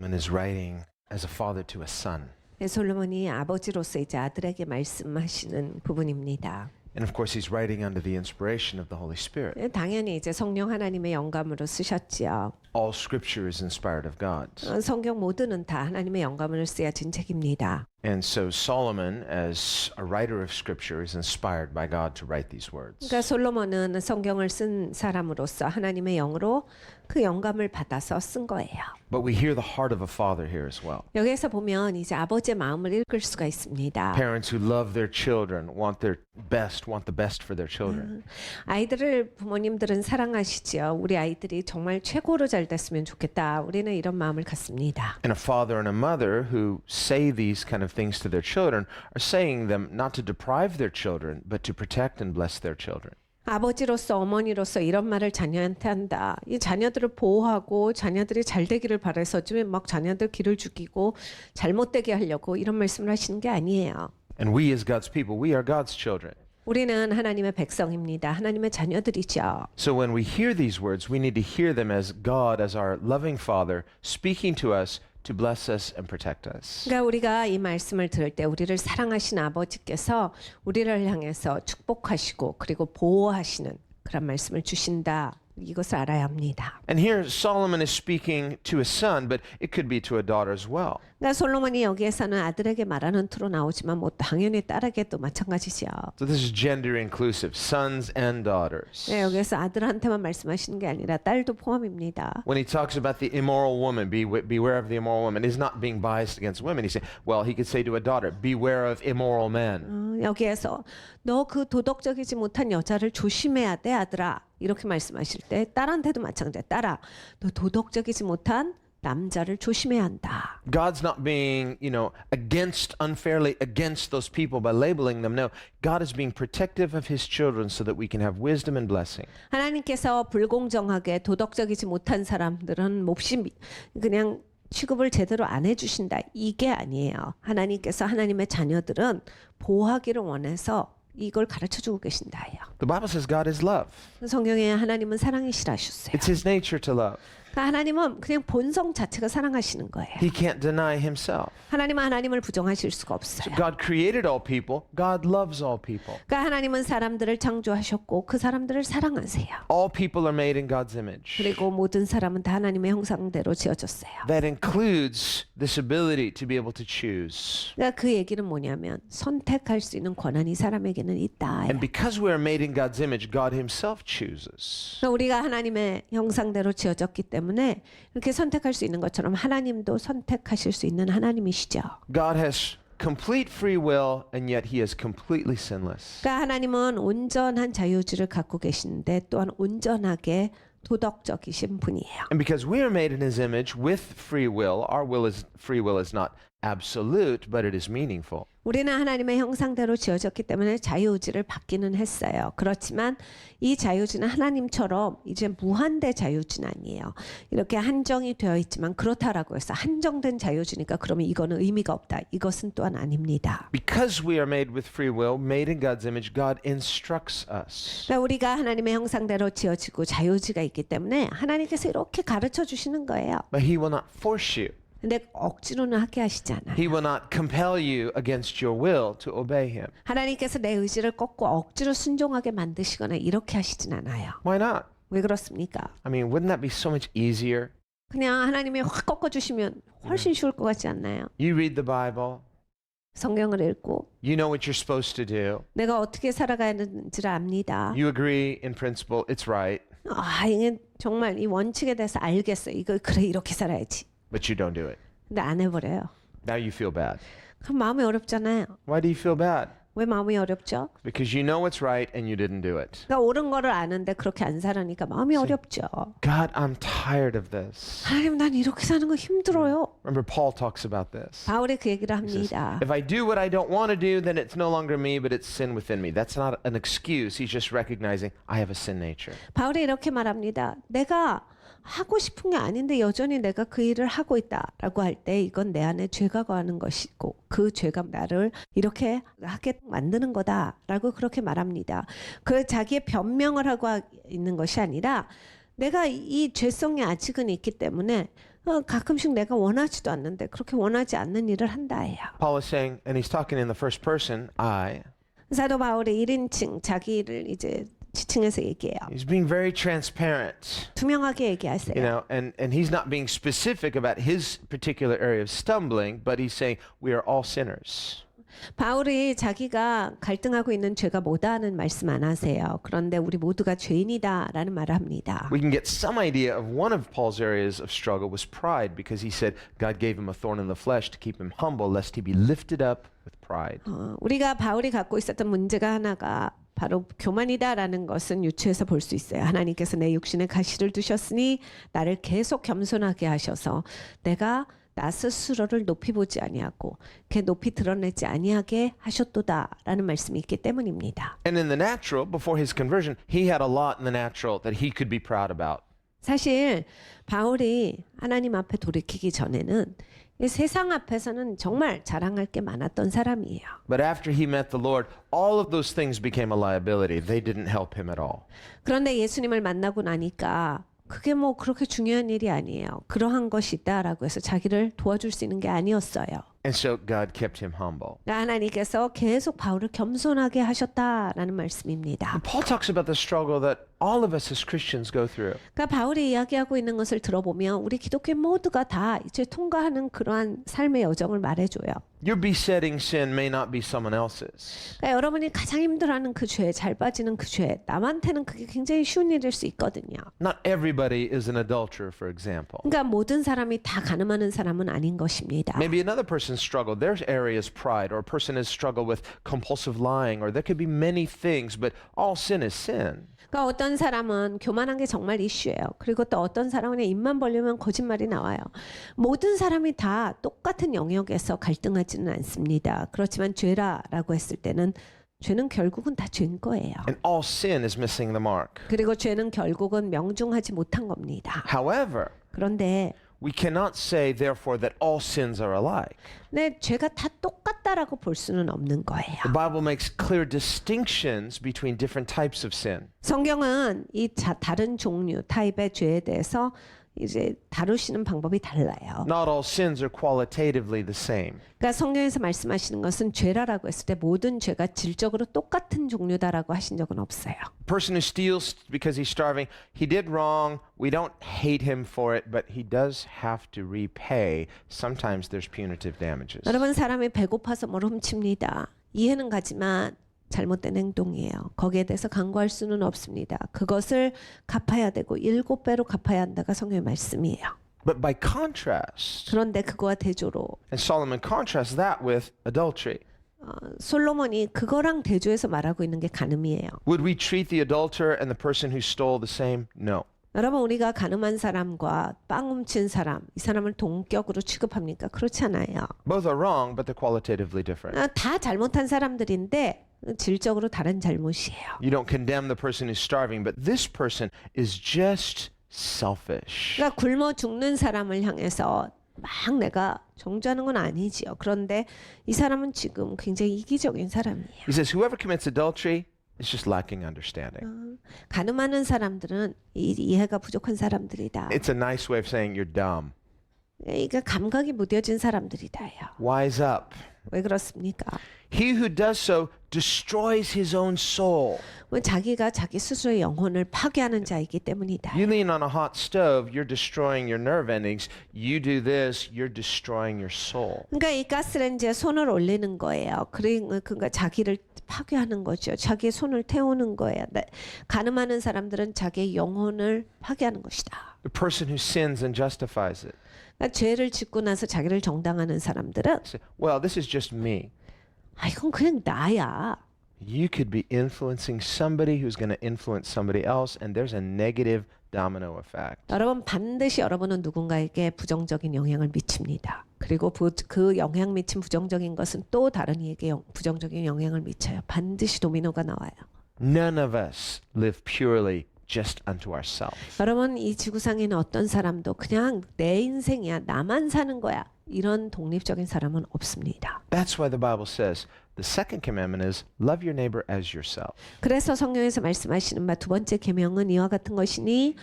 Solomon is writing as a father to a son. 솔로몬이 아버지로서 이제 아들에게 말씀하시는 부분입니다. And of course, he's writing under the inspiration of the Holy Spirit. 당연히 이제 성령 하나님의 영감으로 쓰셨지요. All scripture is inspired of God. 성경 모두는 다 하나님의 영감으로 쓰여진 책입니다. And so Solomon, as a writer of scripture, is inspired by God to write these words. 그러니까 솔로몬은 성경을 쓴 사람으로서 하나님의 영으로 그 영감을 받아서 쓴 거예요. But we hear the heart of a father here as well. 여기에서 보면 이제 아버지의 마음을 읽을 수가 있습니다. Parents who love their children, want the best for their children. 아이들을 부모님들은 사랑하시지요. 우리 아이들이 정말 최고로 잘 됐으면 좋겠다. 우리는 이런 마음을 갖습니다. And a father and a mother who say these kind of things to their children are saying them not to deprive their children, but to protect and bless their children. 아버지로서 어머니로서 이런 말을 자녀한테 한다. 이 자녀들을 보호하고 자녀들이 잘 되기를 바라서 좀 막 자녀들 길을 죽이고 잘못되게 하려고 이런 말씀을 하시는 게 아니에요. And we as God's people, we are God's children. 우리는 하나님의 백성입니다. 하나님의 자녀들이죠. So when we hear these words, we need to hear them as God, as our loving Father, speaking to us to bless us and protect us. 그러니까 우리가 이 말씀을 들을 때 우리를 사랑하신 아버지께서 우리를 향해서 축복하시고 그리고 보호하시는 그런 말씀을 주신다. 이것을 알아야 합니다. And here Solomon is speaking to a son, but it could be to a daughter as well. 그러니까 솔로몬이 여기에서는 아들에게 말하는 투로 나오지만 뭐 당연히 딸에게도 마찬가지죠. So this is gender inclusive, sons and daughters. 네, 여기서 아들한테만 말씀하시는 게 아니라 딸도 포함입니다. When he talks about the immoral woman, beware of the immoral woman, he's not being biased against women. He's saying, well, he could say to a daughter, beware of immoral men. 여기에서 너 그 도덕적이지 못한 여자를 조심해야 돼, 아들아. 이렇게 말씀하실 때 딸한테도 마찬가지야. 딸아, 너 도덕적이지 못한 남자를 조심해야 한다. God's not being, unfairly against those people by labeling them. No, God is being protective of his children so that we can have wisdom and blessing. 하나님께서 불공정하게 도덕적이지 못한 사람들은 몹시 그냥 취급을 제대로 안 해주신다. 이게 아니에요. 하나님께서 하나님의 자녀들은 보호하기를 원해서 이걸 가르쳐주고 계신다예요. The Bible says God is love. 성경에 하나님은 사랑이시라 하셨어요. It's his nature to love. 그러니까 하나님은 그냥 본성 자체가 사랑하시는 거예요. He can't deny himself. 하나님은 하나님을 부정하실 수가 없어요. God created all people. God loves all people. 그러니까 하나님은 사람들을 창조하셨고 그 사람들을 사랑하세요. All people are made in God's image. 그리고 모든 사람은 다 하나님의 형상대로 지어졌어요. That includes this ability to be able to choose. 그러니까 그 얘기는 뭐냐면 선택할 수 있는 권한이 사람에게는 있다. And because we are made in God's image, God himself chooses. 그러니까 우리가 하나님의 형상대로 지어졌기 때문에 이렇게 선택할 수 있는 것처럼 하나님도 선택하실 수 있는 하나님이시죠. God has complete free will and yet he is completely sinless. 그러니까 하나님은 온전한 자유의지를 갖고 계시는데 또한 온전하게 도덕적이신 분이에요. And because we are made in his image with free will, free will is not absolute, but it is meaningful. 우리는 하나님의 형상대로 지어졌기 때문에 자유의지를 받기는 했어요. 그렇지만 이 자유의지는 하나님처럼 이제 무한대 자유의지는 아니에요. 이렇게 한정이 되어 있지만 그렇다라고 해서 한정된 자유의지니까 그러면 이거는 의미가 없다. 이것은 또한 아닙니다. Because we are made with free will, made in God's image, God instructs us. 그러니까 우리가 하나님의 형상대로 지어지고 자유의지가 있기 때문에 하나님께서 이렇게 가르쳐 주시는 거예요. But he will not force you. 근데 억지로는 하게 하시지 않아요. He will not compel you against your will to obey him. 하나님께서 내 의지를 꺾고 억지로 순종하게 만드시거나 이렇게 하시진 않아요. Why not? 왜 그렇습니까? I mean, wouldn't that be so much easier? 그냥 하나님이 확 꺾어주시면 훨씬 쉬울 것 같지 않나요? You read the Bible. 성경을 읽고 You know what you're supposed to do. 내가 어떻게 살아가야 하는지를 압니다. You agree in principle, it's right, 이게 정말 이 원칙에 대해서 알겠어요. 이거 그래 이렇게 살아야지. but you don't do it. 근데 안 해버려요. Now you feel bad. 그럼 마음이 어렵잖아요. Why do you feel bad? 왜 마음이 어렵죠? Because you know what's right and you didn't do it. 그러니까 옳은 거를 아는데 그렇게 안 살으니까 마음이 어렵죠. God, I'm tired of this. 하나님 난 이렇게 사는 거 힘들어요. Remember, Paul talks about this. 바울이 그 얘기를 He says, 합니다. if I do what I don't want to do, then it's no longer me, but it's sin within me. That's not an excuse. He's just recognizing I have a sin nature. 바울이 이렇게 말합니다. 내가 하고 싶은 게 아닌데 여전히 내가 그 일을 하고 있다라고 할 때 이건 내 안에 죄가 거하는 것이고 그 죄가 나를 이렇게 하게 만드는 거다라고 그렇게 말합니다. 그 자기의 변명을 하고 있는 것이 아니라 내가 이 죄성이 아직은 있기 때문에 가끔씩 내가 원하지도 않는데 그렇게 원하지 않는 일을 한다예요. Paul is saying, and he's talking in the first person, I. 사도 바울의 1인칭 자기를 이제 지칭해서 얘기해요. He's being very transparent. 투명하게 얘기하세요. You know, and he's not being specific about his particular area of stumbling, but he's saying we are all sinners. 바울이 자기가 갈등하고 있는 죄가 뭐다는 말씀 안 하세요. 그런데 우리 모두가 죄인이다라는 말을 합니다. We can get some idea of one of Paul's areas of struggle was pride because he said God gave him a thorn in the flesh to keep him humble lest he be lifted up with pride. 우리가 바울이 갖고 있었던 문제가 하나가 바로 교만이다라는 것은 유추해서 볼 수 있어요. 하나님께서 내 육신에 가시를 두셨으니 나를 계속 겸손하게 하셔서 내가 나 스스로를 높이 보지 아니하고 그 높이 드러내지 아니하게 하셨도다라는 말씀이 있기 때문입니다. And in the natural, before his conversion, he had a lot in the natural that he could be proud about. 사실 바울이 하나님 앞에 돌이키기 전에는 이 세상 앞에서는 정말 자랑할 게 많았던 사람이에요. But after he met the Lord, all of those things became a liability. They didn't help him at all. 그런데 예수님을 만나고 나니까 그게 뭐 그렇게 중요한 일이 아니에요. 그러한 것이 있다라고 해서 자기를 도와줄 수 있는 게 아니었어요. And so God kept him humble. 하나님께서 계속 바울을 겸손하게 하셨다라는 말씀입니다. Paul talks about the struggle that all of us as Christians go through. 그러니까 바울이 이야기하고 있는 것을 들어보면 우리 기독교 모두가 다 이제 통과하는 그러한 삶의 여정을 말해줘요. Your besetting sin may not be someone else's. 그러니까 여러분이 가장 힘들어하는 그 죄, 잘 빠지는 그 죄, 남한테는 그게 굉장히 쉬운 일일 수 있거든요. Not everybody is an adulterer, for example. 그러니까 모든 사람이 다 가늠하는 사람은 아닌 것입니다. Maybe another person's struggle, their area is pride, or a person has struggled with compulsive lying, or there could be many things, but all sin is sin. 그러니까 어떤 사람은 교만한 게 정말 이슈예요. 그리고 또 어떤 사람은 입만 벌리면 거짓말이 나와요. 모든 사람이 다 똑같은 영역에서 갈등하지는 않습니다. 그렇지만 죄라라고 했을 때는 죄는 결국은 다 죄인 거예요. And all sin is missing the mark. 그리고 죄는 결국은 명중하지 못한 겁니다. However, 그런데 we cannot say, therefore, that all sins are alike. 네, 죄가 다 똑같다라고 볼 수는 없는 거예요. The Bible makes clear distinctions between different types of sin. 성경은 이 다른 종류, 타입의 죄에 대해서 이제 다루시는 방법이 달라요. Not all sins are qualitatively the same. 그러니까 성경에서 말씀하시는 것은 죄라라고 했을 때 모든 죄가 질적으로 똑같은 종류다라고 하신 적은 없어요. A person who steals because he's starving, he did wrong. We don't hate him for it, but he does have to repay. Sometimes there's punitive damages. 여러분 사람이 배고파서 뭘 훔칩니다. 이해는 가지만 잘못된 행동이에요. 거기에 대해서 강구할 수는 없습니다. 그것을 갚아야 되고 7배로 갚아야 한다가 성경의 말씀이에요. But by contrast, 그런데 그거와 대조로 and Solomon contrasts that with adultery. 솔로몬이 그거랑 대조해서 말하고 있는 게 간음이에요. Would we treat the adulterer and the person who stole the same? No. 여러분 우리가 간음한 사람과 빵 훔친 사람 이 사람을 동격으로 취급합니까? 그렇지 않아요. Both are wrong, but they're qualitatively different. 다 잘못한 사람들인데 질적으로 다른 잘못이에요. You don't condemn the person who's starving, but this person is just selfish. 그러니까 굶어 죽는 사람을 향해서 막 내가 정죄하는 건 아니지요. 그런데 이 사람은 지금 굉장히 이기적인 사람이에요. He says, whoever commits adultery is just lacking understanding. 간음하는 사람들은 이해가 부족한 사람들이다. It's a nice way of saying you're dumb. 그러니까 감각이 무뎌진 사람들이다요. Wise up. 왜 그렇습니까? He who does so destroys his own soul. 자기가 자기 스스로의 영혼을 파괴하는 자이기 때문이다. You lean on a hot stove, you're destroying your nerve endings. You do this, you're destroying your soul. 그러니까 이 가스레인지에 손을 올리는 거예요. 그러니까 자기를 파괴하는 거죠. 자기의 손을 태우는 거예요. 간음하는 사람들은 자기의 영혼을 파괴하는 것이다. The person who sins and justifies it. 그러니까 죄를 짓고 나서 자기를 정당하는 사람들은 Say, well, this is just me. 이건 그냥 나야. You could be influencing somebody who's going to influence somebody else, and there's a negative domino effect. 여러분 반드시 여러분은 누군가에게 부정적인 영향을 미칩니다. 그리고 그 영향 미친 부정적인 것은 또 다른 이에게 부정적인 영향을 미쳐요. 반드시 도미노가 나와요. None of us live purely just unto ourselves. 여러분 이 지구상에 있는 어떤 사람도 그냥 내 인생이야 나만 사는 거야 이런 독립적인 사람은 없습니다. That's why the Bible says the second commandment is love your neighbor as yourself. 그래서 성경에서 말씀하시는 바 두 번째 계명은 이와 같은 것이니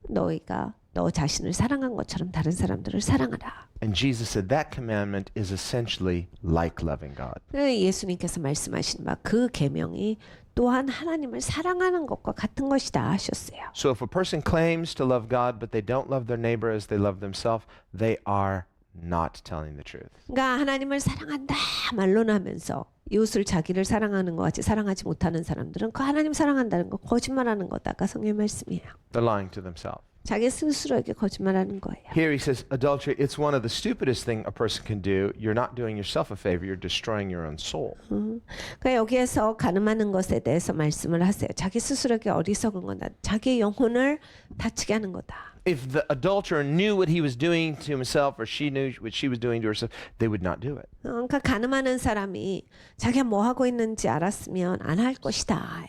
너희가 너 자신을 사랑한 것처럼 다른 사람들을 사랑하라. And Jesus said that commandment is essentially like loving God. 예수님께서 말씀하신 바 그 계명이 또한 하나님을 사랑하는 것과 같은 것이다 하셨어요. So if a person claims to love God but they don't love their neighbor as they love themselves, they are not telling the truth. 그러니까 하나님을 사랑한다 말로는 하면서 이웃을 자기를 사랑하는 것 같이 사랑하지 못하는 사람들은 그 하나님 사랑한다는 거 거짓말하는 거다. 아까 성경 말씀이에요. They're lying to themselves. 자기 스스로에게 거짓말하는 거예요. Here he says adultery, it's one of the stupidest thing a person can do. You're not doing yourself a favor, you're destroying your own soul. 그러니까 여기에서 가늠하는 것에 대해서 말씀을 하세요. 자기 스스로에게 어리석은 거다. 자기 영혼을 다치게 하는 거다. If the adulterer knew what he was doing to himself or she knew what she was doing to herself, they would not do it. 그러니까 가늠하는 사람이 자기가 뭐 하고 있는지 알았으면 안 할 것이다.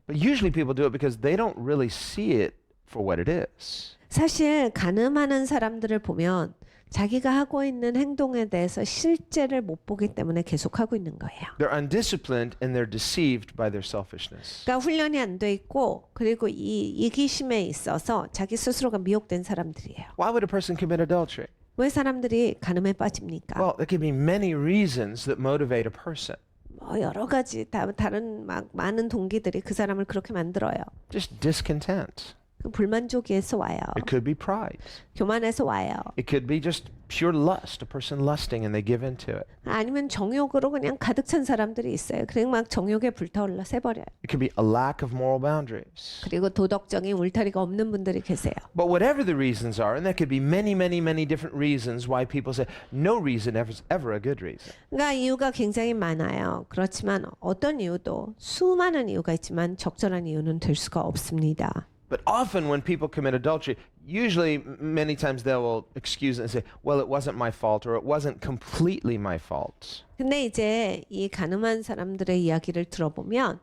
But usually people do it because they don't really see it for what it is. 사실 가늠하는 사람들을 보면 자기가 하고 있는 행동에 대해서 실제를 못 보기 때문에 계속 하고 있는 거예요. They're undisciplined and they're deceived by their selfishness. 그러니까 훈련이 안 돼 있고 그리고 이 이기심에 있어서 자기 스스로가 미혹된 사람들이에요. Why would a person commit adultery? 왜 사람들이 가늠에 빠집니까? Well, there could be many reasons that motivate a person. 뭐 여러 가지 다른 막 많은 동기들이 그 사람을 그렇게 만들어요. Just discontent. 그 불만족에서 와요. It could be pride. 교만에서 와요. It could be just pure lust, a person lusting and they give into it. 아니면 정욕으로 그냥 가득 찬 사람들이 있어요. 그냥 막 정욕에 불타올라 새버려요. It could be a lack of moral boundaries. 그리고 도덕적인 울타리가 없는 분들이 계세요. But whatever the reasons are, and there could be many, many, many different reasons why people say no reason is ever a good reason. 그러니까 이유가 굉장히 많아요. 그렇지만 어떤 이유도 수많은 이유가 있지만 적절한 이유는 될 수가 없습니다. But often when people commit adultery, usually many times they will excuse it and say, well, it wasn't my fault or it wasn't completely my fault. 근데 이제 이 가늠한 사람들의 이야기를 들어보면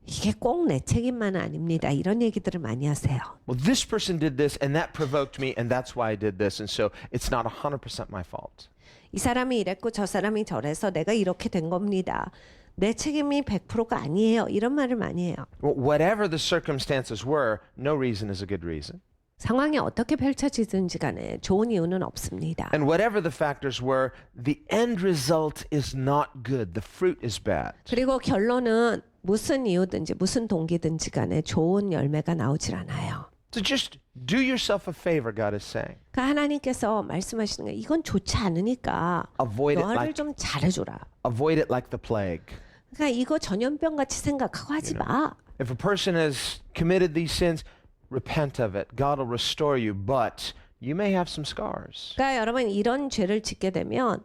이게 꼭 내 책임만은 아닙니다. 이런 얘기들을 많이 하세요. Well, this person did this and that provoked me and that's why I did this. And so it's not 100% my fault. 이 사람이 이랬고 저 사람이 저래서 내가 이렇게 된 겁니다. 내 책임이 100%가 아니에요. 이런 말을 많이 해요. Well, whatever the circumstances were, no reason is a good reason. 상황이 어떻게 펼쳐지든지 간에 좋은 이유는 없습니다. And whatever the factors were, the end result is not good. The fruit is bad. 그리고 결론은 무슨 이유든지 무슨 동기든지 간에 좋은 열매가 나오질 않아요. So just do yourself a favor, God is saying. 그러니까 하나님께서 말씀하시는 거 이건 좋지 않으니까 Avoid it 너를 like 좀 잘해줘라. avoid it like the plague. 그러니까 이거 전염병 같이 생각하고 하지 마. If a person has committed these sins, repent of it. God will restore you, but you may have some scars. 그러니까 여러분 이런 죄를 짓게 되면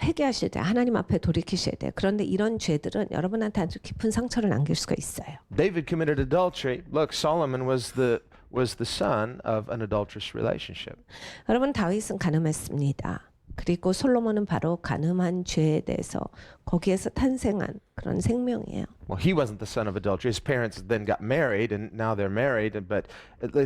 회개하셔야 돼요. 하나님 앞에 돌이키셔야 돼요. 그런데 이런 죄들은 여러분한테 아주 깊은 상처를 남길 수가 있어요. David committed adultery. Look, Solomon was the son of an adulterous relationship. 여러분 다윗은 가늠했습니다. 그리고 솔로몬은 바로 가늠한 죄에 대해서 거기에서 탄생한 그런 생명이에요. Well, he wasn't the son of adultery. His parents then got married, and now they're married. But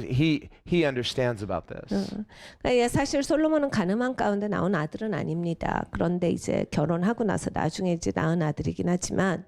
he understands about this. 그러니까 사실 솔로몬은 가늠한 가운데 나온 아들은 아닙니다. 그런데 이제 결혼하고 나서 나중에 이제 낳은 아들이긴 하지만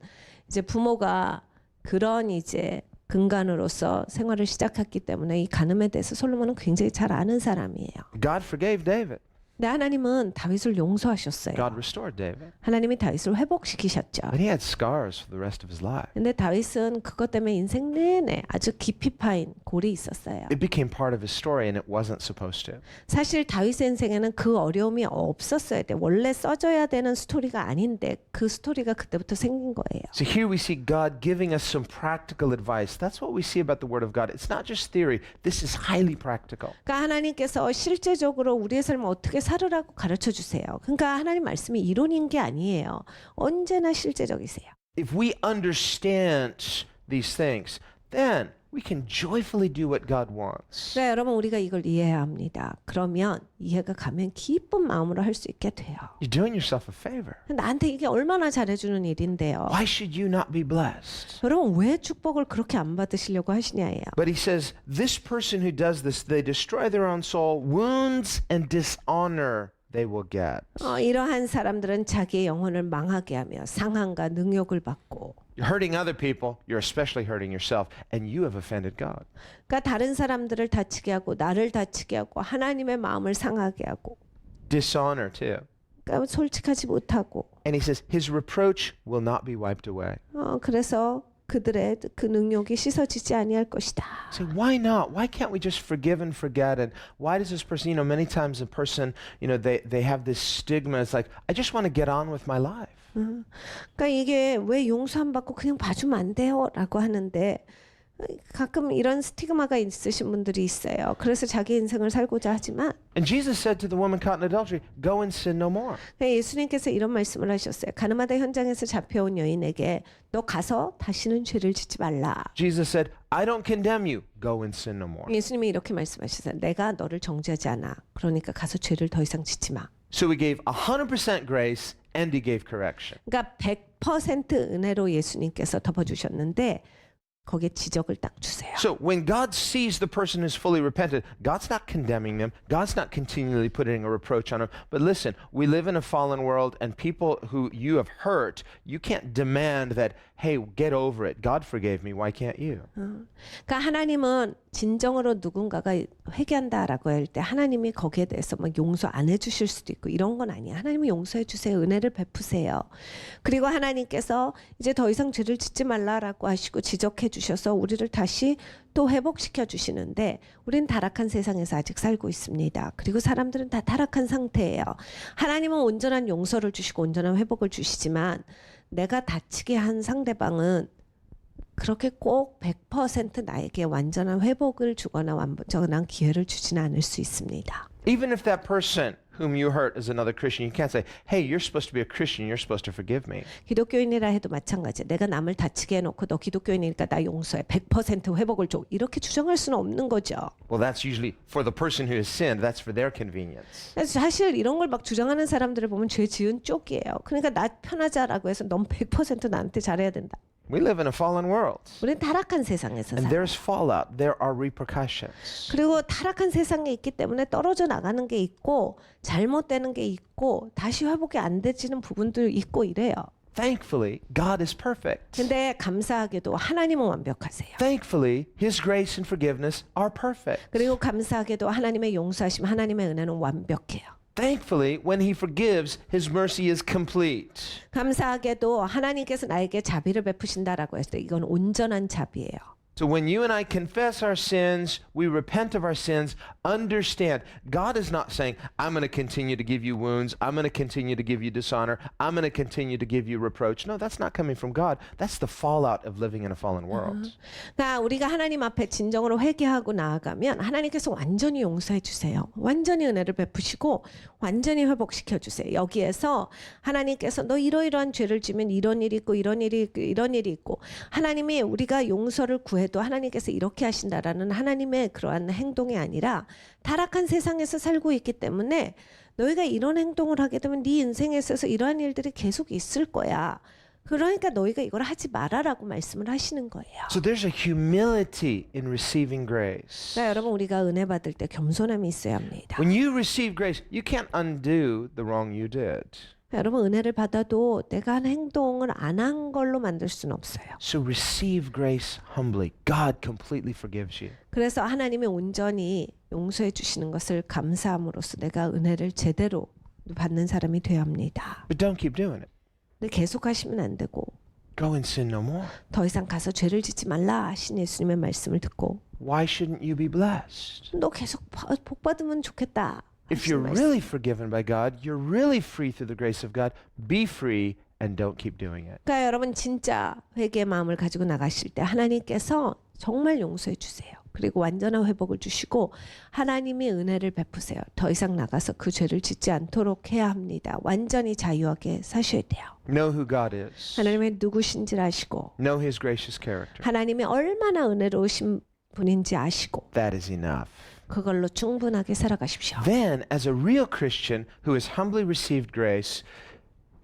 이제 부모가 그런 이제 근간으로서 생활을 시작했기 때문에 이 가늠에 대해서 솔로몬은 굉장히 잘 아는 사람이에요. God forgave David. 근데 하나님은 다윗을 용서하셨어요. God restored David. 하나님이 다윗을 회복시키셨죠. But he had scars for the rest of his life. 근데 다윗은 그것 때문에 인생 내내 아주 깊이 파인 골이 있었어요. It became part of his story, and it wasn't supposed to. 사실 다윗의 인생에는 그 어려움이 없었어야 돼. 원래 써져야 되는 스토리가 아닌데 그 스토리가 그때부터 생긴 거예요. So here we see God giving us some practical advice. That's what we see about the Word of God. It's not just theory. This is highly practical. 그러니까 하나님께서 실제적으로 우리의 삶을 어떻게 살으라고 가르쳐 주세요. 그러니까 하나님 말씀이 이론인 게 아니에요. 언제나 실제적이세요. If we understand these things, then we can joyfully do what God wants. 그러니까 여러분 우리가 이걸 이해해야 합니다. 그러면 이해가 가면 기쁜 마음으로 할 수 있게 돼요. You're doing yourself a favor. 나한테 이게 얼마나 잘해주는 일인데요. Why should you not be blessed? 여러분 왜 축복을 그렇게 안 받으시려고 하시냐예요. But he says, this person who does this, they destroy their own soul, wounds and dishonor they will get. 이러한 사람들은 자기의 영혼을 망하게 하며 상한과 능욕을 받고 You're hurting other people, you're especially hurting yourself, and you have offended God. 그러니까 다른 사람들을 다치게 하고 나를 다치게 하고 하나님의 마음을 상하게 하고 Dishonor too. 그러니까 솔직하지 못하고 And he says, his reproach will not be wiped away. 그래서 그들의 그 능욕이 씻어지지 아니할 것이다. So why not? Why can't we just forgive and forget? And why does this person, many times a person, they have this stigma. It's like, I just want to get on with my life. 그러니까 이게 왜 용서 안 받고 그냥 봐주면 안 돼요? 라고 하는데 가끔 이런 스티그마가 있으신 분들이 있어요. 그래서 자기 인생을 살고자 하지만 And Jesus said to the woman caught in adultery, go and sin no more. 예수님께서 이런 말씀을 하셨어요. 가늠하다 현장에서 잡혀온 여인에게 너 가서 다시는 죄를 짓지 말라. Jesus said, I don't condemn you. Go and sin no more. 예수님이 이렇게 말씀하셨어요. 내가 너를 정죄하지 않아. 그러니까 가서 죄를 더 이상 짓지 마. So he gave 100% grace and he gave correction. 그러니까 100% 은혜로 예수님께서 덮어주셨는데 거기에 지적을 딱 주세요. So when God sees the person who's fully repented, God's not condemning them. God's not continually putting a reproach on them. But listen, we live in a fallen world and people who you have hurt, you can't demand that, hey, get over it. God forgave me. Why can't you? 그러니까 하나님은 진정으로 누군가가 회개한다라고 할 때 하나님이 거기에 대해서 막 용서 안 해주실 수도 있고 이런 건 아니야. 하나님이 용서해 주세요. 은혜를 베푸세요. 그리고 하나님께서 이제 더 이상 죄를 짓지 말라라고 하시고 지적해 주셔서 우리를 다시 또 회복시켜 주시는데 우리는 타락한 세상에서 아직 살고 있습니다. 그리고 사람들은 다 타락한 상태예요. 하나님은 온전한 용서를 주시고 온전한 회복을 주시지만 내가 다치게 한 상대방은 그렇게 꼭 100% 나에게 완전한 회복을 주거나 완전한 기회를 주지는 않을 수 있습니다. Even if that person whom you hurt is another Christian, you can't say, hey, you're supposed to be a Christian. You're supposed to forgive me. 기독교인이라 해도 마찬가지야. 내가 남을 다치게 해놓고 너 기독교인이니까 나 용서해. 100% 회복을 줘. 이렇게 주장할 수는 없는 거죠. Well, that's usually for the person who has sinned. That's for their convenience. 사실 이런 걸 막 주장하는 사람들을 보면 죄 지은 쪽이에요. 그러니까 나 편하자라고 해서 넌 100% 나한테 잘해야 된다. We live in a fallen world. 우리는 타락한 세상에서 And 살아. there's fallout. There are repercussions. 그리고 타락한 세상에 있기 때문에 떨어져 나가는 게 있고 잘못되는 게 있고 다시 회복이 안 되지는 부분도 있고 이래요. Thankfully, God is perfect. 근데 감사하게도 하나님은 완벽하세요. Thankfully, His grace and forgiveness are perfect. 그리고 감사하게도 하나님의 용서하심, 하나님의 은혜는 완벽해요. Thankfully, when He forgives, His mercy is complete. 감사하게도 하나님께서 나에게 자비를 베푸신다라고 했을 때 이건 온전한 자비예요. So when you and I confess our sins, we repent of our sins, understand God is not saying, I'm going to continue to give you wounds, I'm going to continue to give you dishonor, I'm going to continue to give you reproach. No, that's not coming from God. That's the fallout of living in a fallen world. 그러니까 우리가 하나님 앞에 진정으로 회개하고 나아가면 하나님께서 완전히 용서해 주세요. 완전히 은혜를 베푸시고 완전히 회복시켜 주세요. 여기에서 하나님께서 너 이러이러한 죄를 지면 이런 일이 있고 이런 일이 있고 이런 일이 있고 하나님이 우리가 용서를 구해도 하나님께서 이렇게 하신다라는 하나님의 그러한 행동이 아니라 타락한 세상에서 살고 있기 때문에 너희가 이런 행동을 하게 되면 네 인생에 있어서 이러한 일들이 계속 있을 거야. 그러니까 너희가 이걸 하지 마라라고 말씀을 하시는 거예요. So there's a humility in receiving grace. 그러니까 여러분 우리가 은혜 받을 때 겸손함이 있어야 합니다. When you receive grace, you can't undo the wrong you did. 여러분 은혜를 받아도 내가 한 행동을 안 한 걸로 만들 수는 없어요. So receive grace humbly. God completely forgives you. 그래서 하나님이 온전히 용서해 주시는 것을 감사함으로써 내가 은혜를 제대로 받는 사람이 되어야 합니다. But don't keep doing it. 근데 계속 하시면 안 되고 Go and sin no more. 더 이상 가서 죄를 짓지 말라 하신 예수님의 말씀을 듣고 Why shouldn't you be blessed? 너 계속 복 받으면 좋겠다. If you're really forgiven by God, you're really free through the grace of God. Be free and don't keep doing it. 그러니까 여러분 진짜 회개의 마음을 가지고 나가실 때 하나님께서 정말 용서해 주세요. 그리고 완전한 회복을 주시고 하나님이 은혜를 베푸세요. 더 이상 나가서 그 죄를 짓지 않도록 해야 합니다. 완전히 자유하게 사셔야 돼요. Know who God is. 하나님의 누구신지를 아시고 Know His gracious character. 하나님이 얼마나 은혜로우신 분인지 아시고 That is enough. 그걸로 충분하게 살아가십시오. Then, as a real Christian who has humbly received grace,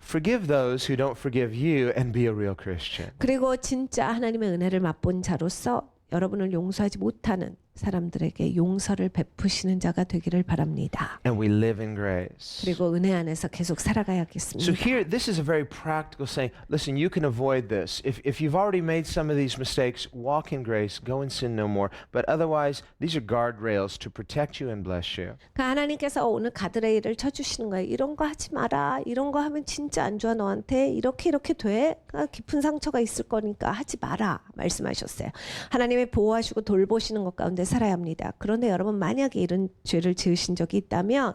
forgive those who don't forgive you and be a real Christian. 그리고 진짜 하나님의 은혜를 맛본 자로서 여러분을 용서하지 못하는 사람들에게 용서를 베푸시는 자가 되기를 바랍니다. And we live in grace. 그리고 은혜 안에서 계속 So 살아가야겠습니다. here, this is a very practical saying. Listen, you can avoid this. If you've already made some of these mistakes, walk in grace, go and sin no more. But otherwise, these are guardrails to protect you and bless you. 그러니까 하나님께서 오늘 가드레일을 쳐주시는 거예요. 이런 거 하지 마라. 이런 거 하면 진짜 안 좋아 너한테. 이렇게 돼. 깊은 상처가 있을 거니까 하지 마라. 말씀하셨어요. 하나님의 보호하시고 돌보시는 것 가운데 살아야 합니다. 그런데 여러분 만약에 이런 죄를 지으신 적이 있다면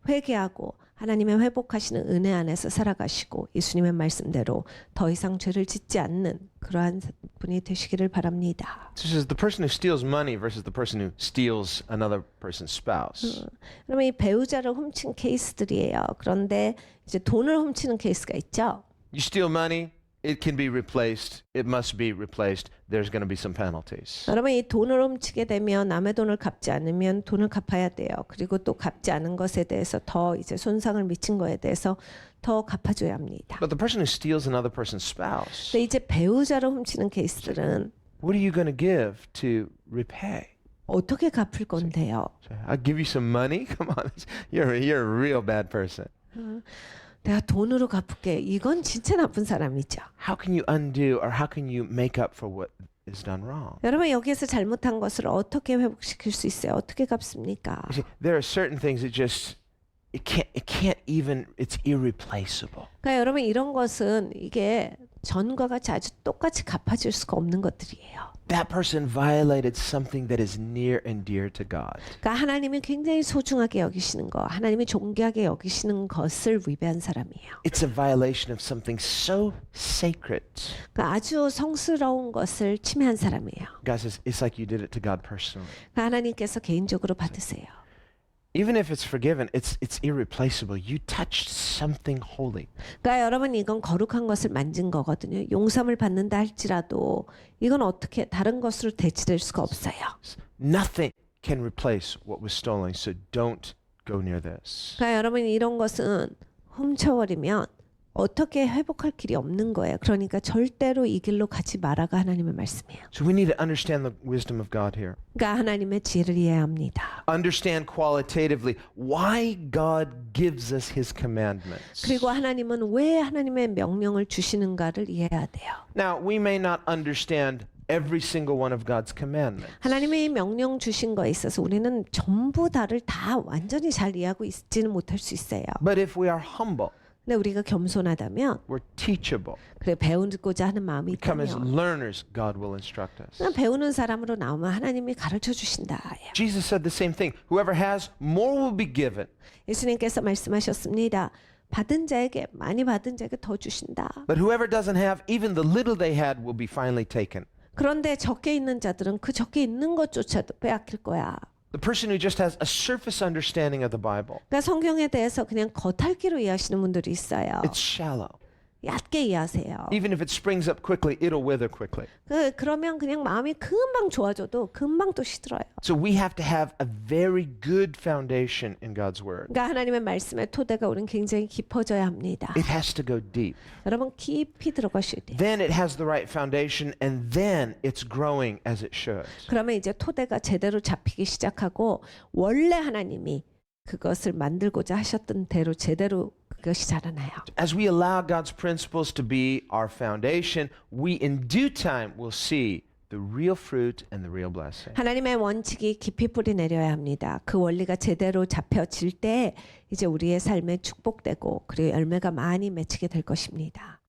회개하고 하나님의 회복하시는 은혜 안에서 살아가시고 예수님의 말씀대로 더 이상 죄를 짓지 않는 그러한 분이 되시기를 바랍니다. This is the person who steals money versus the person who steals another person's spouse. 그러면 이 배우자를 훔친 케이스들이에요. 그런데 이제 돈을 훔치는 케이스가 있죠. You steal money, it can be replaced. It must be replaced. There's going to be some penalties. 여러분 이 돈을 훔치게 되면 남의 돈을 갚지 않으면 돈을 갚아야 돼요. 그리고 또 갚지 않은 것에 대해서 더 이제 손상을 미친 거에 대해서 더 갚아줘야 합니다. But the person who steals another person's spouse, 근데 이제 배우자를 훔치는 케이스들은 what are you going to give to repay? 어떻게 갚을 건데요? I'll give you some money? Come on. You're a real bad person. 내가 돈으로 갚을게. 이건 진짜 나쁜 사람이죠. How can you undo or how can you make up for what is done wrong? 여러분 여기에서 잘못한 것을 어떻게 회복시킬 수 있어요? 어떻게 갚습니까? You see, there are certain things that just it can't even it's irreplaceable. 그러니까 여러분 이런 것은 이게 전과 같이 아주 똑같이 갚아줄 수가 없는 것들이에요. That person violated something that is near and dear to God. 그러니까 하나님이 굉장히 소중하게 여기시는 거, 하나님이 존귀하게 여기시는 것을 위배한 사람이에요. It's a violation of something so sacred. 그러니까 아주 성스러운 것을 침해한 사람이에요. God says it's like you did it to God personally. 그러니까 하나님께서 개인적으로 받으세요. Even if it's forgiven, it's irreplaceable. You touched something holy. 그러니까 여러분 이건 거룩한 것을 만진 거거든요. 용서를 받는다 할지라도 이건 어떻게 다른 것으로 대체될 수가 없어요. Nothing can replace what was stolen. So don't go near this. 그러니까 여러분 이런 것은 훔쳐버리면 어떻게 회복할 길이 없는 거예요. 그러니까 절대로 이 길로 가지 마라가 하나님의 말씀이에요. So we need to understand the wisdom of God here. 그러니까 하나님의 지혜를 이해해야 합니다. Understand qualitatively why God gives us His commandments. 그리고 하나님은 왜 하나님의 명령을 주시는가를 이해해야 돼요. Now, we may not understand every single one of God's commandments. 하나님의 이 명령 주신 거에 있어서 우리는 전부 다를 다 완전히 잘 이해하고 있지는 못할 수 있어요. But if we are humble, 근데 우리가 겸손하다면 we're teachable, 그래 배우고자 하는 마음이 become as 있다면 learners, God will instruct us. 그냥 배우는 사람으로 나오면 하나님이 가르쳐 주신다. Jesus said the same thing. Whoever has, more will be given. 예수님께서 말씀하셨습니다. 받은 자에게 많이 받은 자에게 더 주신다. But whoever doesn't have, even the little they had will be finally taken. 그런데 적게 있는 자들은 그 적게 있는 것조차도 빼앗길 거야. The person who just has a surface understanding of the Bible, 그러니까 성경에 대해서 그냥 겉핥기로 이해하시는 분들이 있어요. it's shallow. 얕게 이해하세요. Even if it springs up quickly, it'll wither quickly. 그러면 그냥 마음이 금방 좋아져도 금방 또 시들어요. So we have to have a very good foundation in God's Word. 그러니까 하나님의 말씀의 토대가 우리는 굉장히 깊어져야 합니다. It has to go deep. 여러분 깊이 들어가셔야 돼요. Then it has the right foundation, and then it's growing as it should. 그러면 이제 토대가 제대로 잡히기 시작하고 원래 하나님이 그것을 만들고자 하셨던 대로 제대로 그것이 자라나요. As we allow God's principles to be our foundation, we in due time will see the real fruit and the real blessing. 하나님의 원칙이 깊이 뿌리 내려야 합니다. 그 원리가 제대로 잡혀질 때 이제 우리의 삶에 축복되고 그리고 열매가 많이 맺히게 될 것입니다.